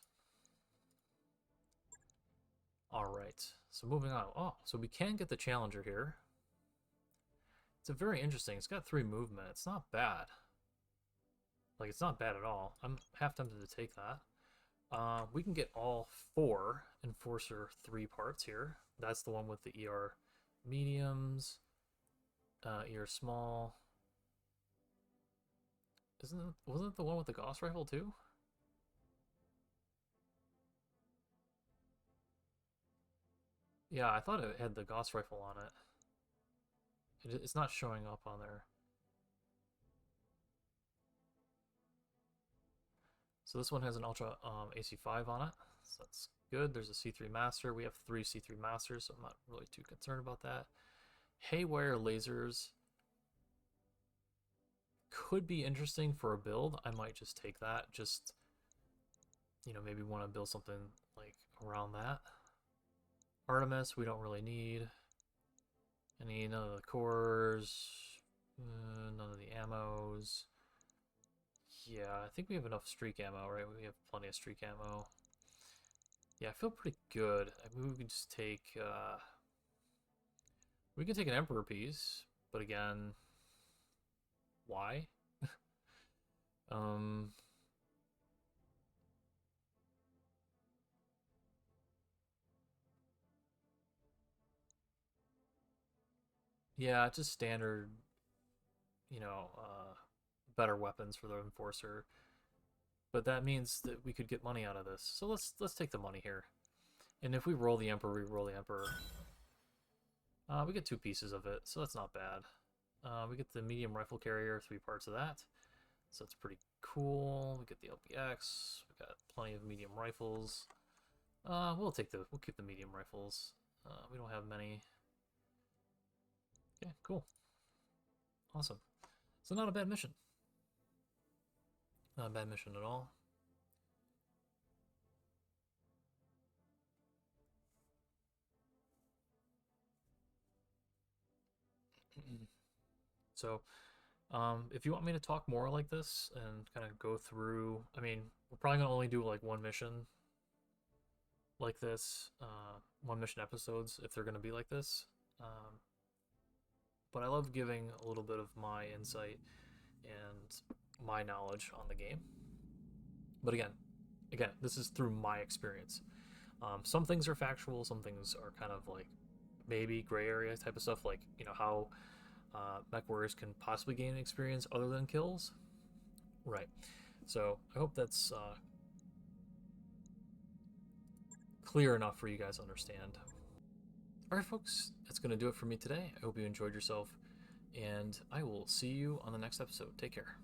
A: Alright, so moving on. Oh, so we can get the Challenger here. It's a very interesting. It's got 3 movement. It's not bad. Like, it's not bad at all. I'm half tempted to take that. We can get all 4 Enforcer 3 parts here. That's the one with the ER mediums, ER small. Wasn't it the one with the Gauss rifle too? Yeah, I thought it had the Gauss rifle on it. It's not showing up on there. So this one has an Ultra AC5 on it, so that's good. There's a C3 Master. We have 3 C3 Masters, so I'm not really too concerned about that. Haywire lasers could be interesting for a build. I might just take that. Just, you know, maybe want to build something like around that. Artemis, we don't really need. None of the cores, none of the ammos. Yeah, I think we have enough streak ammo, right? We have plenty of streak ammo. Yeah, I feel pretty good. I mean, we can just take, we can take an Emperor piece, but again, why? Yeah, just standard, you know, better weapons for the Enforcer. But that means that we could get money out of this. So let's take the money here. And if we roll the Emperor, we roll the Emperor. We get 2 pieces of it, so that's not bad. We get the medium rifle carrier, 3 parts of that. So that's pretty cool. We get the LPX. We got plenty of medium rifles. We'll keep the medium rifles. We don't have many. Okay, cool. Awesome. So not a bad mission. Not a bad mission at all. So, if you want me to talk more like this and kind of go through, I mean, we're probably gonna only do like one mission like this, one mission episodes if they're gonna be like this. But I love giving a little bit of my insight and my knowledge on the game. But again, this is through my experience. Some things are factual, some things are kind of like maybe gray area type of stuff, like, you know, how mech warriors can possibly gain experience other than kills. Right. So I hope that's clear enough for you guys to understand. Alright folks, that's going to do it for me today. I hope you enjoyed yourself, and I will see you on the next episode. Take care.